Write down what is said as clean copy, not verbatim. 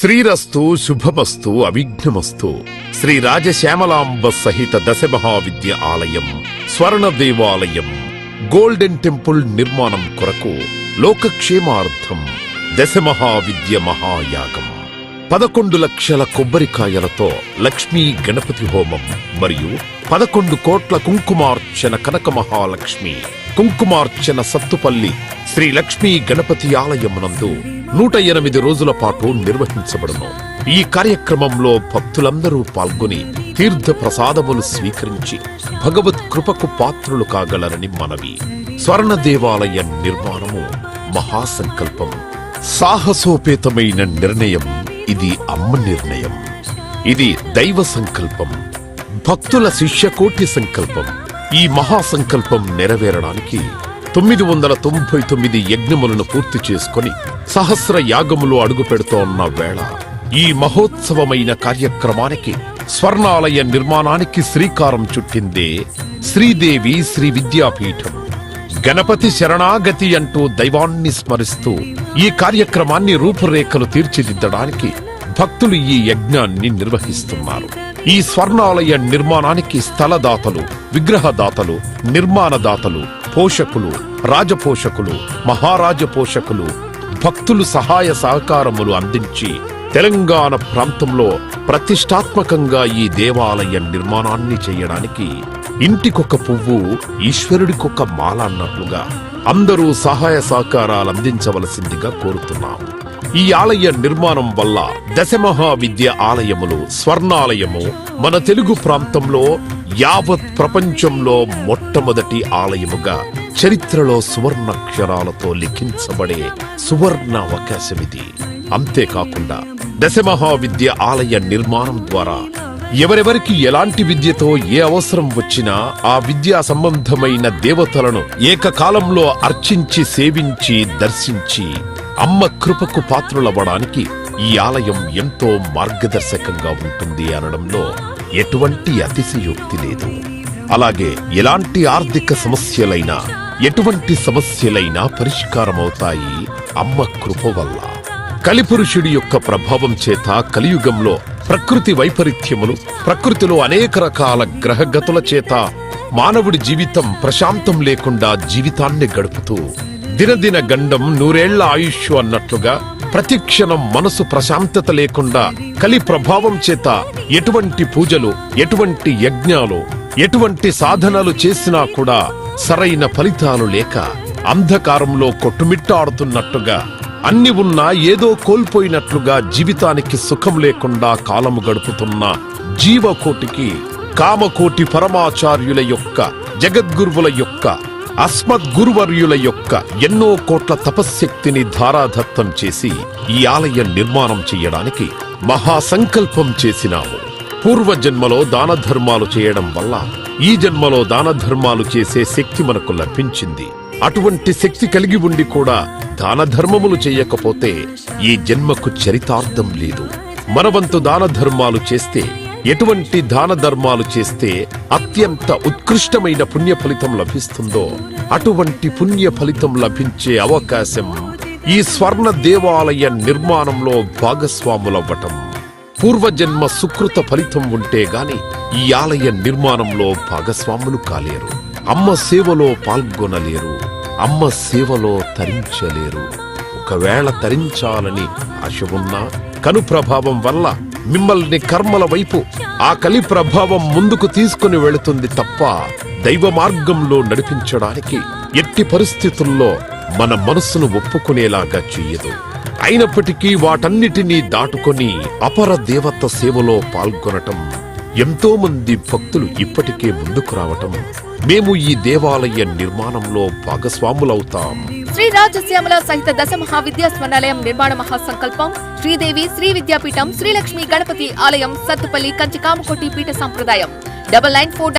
శ్రీరస్తు శుభమస్తు అవిఘ్నమస్తు. శ్రీ రాజశ్యామలాంబ సహిత దశమహావిద్య ఆలయం స్వర్ణ దేవాలయం గోల్డెన్ టెంపుల్ నిర్మాణం కొరకు లోకక్షేమార్థం దశమహావిద్య మహాయాగం 11 లక్షల కొబ్బరికాయలతో లక్ష్మీ గణపతి హోమం మరియు 11 కోట్ల కుంకుమార్చన కనక మహాలక్ష్మి కుంకుమార్చన సత్తుపల్లి శ్రీ లక్ష్మీ గణపతి ఆలయమునందు 108 రోజుల పాటు నిర్వహించబడును. ఈ కార్యక్రమంలో భక్తులందరూ పాల్గొని తీర్థ ప్రసాదములు స్వీకరించి భగవత్ కృపకు పాత్రులు కాగలరని మనవి. స్వర్ణ దేవాలయ నిర్మాణము మహాసంకల్పం, సాహసోపేతమైన నిర్ణయం. ఇది అమ్మ నిర్ణయం. ఇది దైవ సంకల్పం, భక్తుల శిష్యకోటి సంకల్పం. ఈ మహాసంకల్పం నెరవేరడానికి 999 యజ్ఞములను పూర్తి చేసుకుని సహస్ర యాగములు అడుగు పెడుతోన్న వేళ ఈ మహోత్సవమైన కార్యక్రమానికి స్వర్ణాలయ నిర్మాణానికి శ్రీకారం చుట్టిందే శ్రీదేవి శ్రీ విద్యాపీఠం. గణపతి శరణాగతి అంటూ దైవాన్ని స్మరిస్తూ ఈ కార్యక్రమాన్ని రూపురేఖలు తీర్చిదిద్దడానికి భక్తులు ఈ యజ్ఞాన్ని నిర్వహిస్తున్నారు. ఈ స్వర్ణాలయ నిర్మాణానికి స్థలదాతలు, విగ్రహదాతలు, నిర్మాణదాతలు, పోషకులు, రాజపోషకులు, మహారాజ పోషకులు, భక్తులు సహాయ సహకారములు అందించి తెలంగాణ ప్రాంతంలో ప్రతిష్టాత్మకంగా ఈ దేవాలయ నిర్మాణాన్ని చేయడానికి ఇంటికొక పువ్వు ఈశ్వరుడికొక మాల అన్నట్లుగా అందరూ సహాయ సహకారాలు అందించవలసిందిగా కోరుతున్నాం. ఈ ఆలయ నిర్మాణం వల్ల దశమహావిద్య ఆలయములు స్వర్ణాలయము మన తెలుగు ప్రాంతంలో యావత్ ప్రపంచంలో మొట్టమొదటి ఆలయముగా చరిత్రలో సువర్ణాక్షరాలతో లిఖించబడే సువర్ణ అవకాశమిది. అంతేకాకుండా దశమహావిద్య ఆలయ నిర్మాణం ద్వారా ఎవరెవరికి ఎలాంటి విద్యతో ఏ అవసరం వచ్చినా ఆ విద్యా సంబంధమైన దేవతలను ఏకకాలంలో అర్చించి సేవించి దర్శించి అమ్మ కృపకు పాత్రులవ్వడానికి ఈ ఆలయం ఎంతో మార్గదర్శకంగా ఉంటుంది అనడంలో ఎటువంటి అతిశయోక్తి లేదు. అలాగే ఎలాంటి ఆర్థిక సమస్యలైనా ఎటువంటి సమస్యలైనా పరిష్కారమవుతాయి అమ్మ కృప వల్ల. కలిపురుషుడి యొక్క ప్రభావం చేత కలియుగంలో ప్రకృతి వైపరీత్యములు, ప్రకృతిలో అనేక రకాల గ్రహగతుల చేత మానవుడి జీవితం ప్రశాంతం లేకుండా జీవితాన్ని గడుపుతూ దినదిన గండం 100 ఏళ్ల ఆయుష్ అన్నట్లుగా ప్రతిక్షణం మనసు ప్రశాంతత లేకుండా కలి ప్రభావం చేత ఎటువంటి పూజలు, ఎటువంటి యజ్ఞాలు, ఎటువంటి సాధనలు చేసినా కూడా సరైన ఫలితాలు లేక అంధకారంలో కొట్టుమిట్టాడుతున్నట్టుగా అన్ని ఉన్నా ఏదో కోల్పోయినట్లుగా జీవితానికి సుఖం లేకుండా కాలము గడుపుతున్న జీవకోటికి కామకోటి పరమాచార్యుల యొక్క, జగద్గురువుల యొక్క, అస్మద్గురువర్యుల యొక్క ఎన్నో కోట్ల తపశ్శక్తిని ధారాధత్తం చేసి ఈ ఆలయ నిర్మాణం చెయ్యడానికి మహాసంకల్పం చేసినాము. పూర్వజన్మలో దాన ధర్మాలు చేయడం వల్ల ఈ జన్మలో దాన ధర్మాలు చేసే శక్తి మనకు లభించింది. అటువంటి శక్తి కలిగి ఉండి కూడా దాన ధర్మములు చేయకపోతే ఈ జన్మకు చరితార్థం లేదు. మనవంతు దాన ధర్మాలు చేస్తే, ఎటువంటి దాన ధర్మాలు చేస్తే అత్యంత ఉత్కృష్టమైన పుణ్య ఫలితం లభిస్తుందో అటువంటి పుణ్య ఫలితం లభించే అవకాశం ఈ స్వర్ణ దేవాలయ నిర్మాణంలో భాగస్వాములవ్వటం. పూర్వజన్మ సుకృత ఫలితం ఉంటే గాని ఈ ఆలయ నిర్మాణంలో భాగస్వాములు కాలేరు. అమ్మ సేవలో పాల్గొనలేరు, అమ్మ సేవలో తరించలేరు. ఒకవేళ తరించాలని ఆశ ఉన్నా కను ప్రభావం వల్ల మిమ్మల్ని కర్మల వైపు ఆ కలి ప్రభావం ముందుకు తీసుకుని వెళుతుంది తప్ప దైవ మార్గంలో నడిపించడానికి ఎట్టి పరిస్థితుల్లో మన మనస్సును ఒప్పుకునేలాగా చెయ్యదు. అయినప్పటికీ వాటన్నిటినీ దాటుకొని అపర దేవత సేవలో పాల్గొనటం, ఎంతో మంది భక్తులు ఇప్పటికే ముందుకు రావటం, మేము ఈ దేవాలయ నిర్మాణంలో భాగస్వాములవుతాం. శ్రీ రాజశ్యామల సహిత దశమహావిద్యా స్వర్ణాలయం నిర్మాణ మహాసంకల్పం శ్రీదేవి శ్రీ విద్యాపీఠం శ్రీ లక్ష్మీ గణపతి ఆలయం సత్తుపల్లి కంచి కామకోటి పీఠ సంప్రదాయం 9994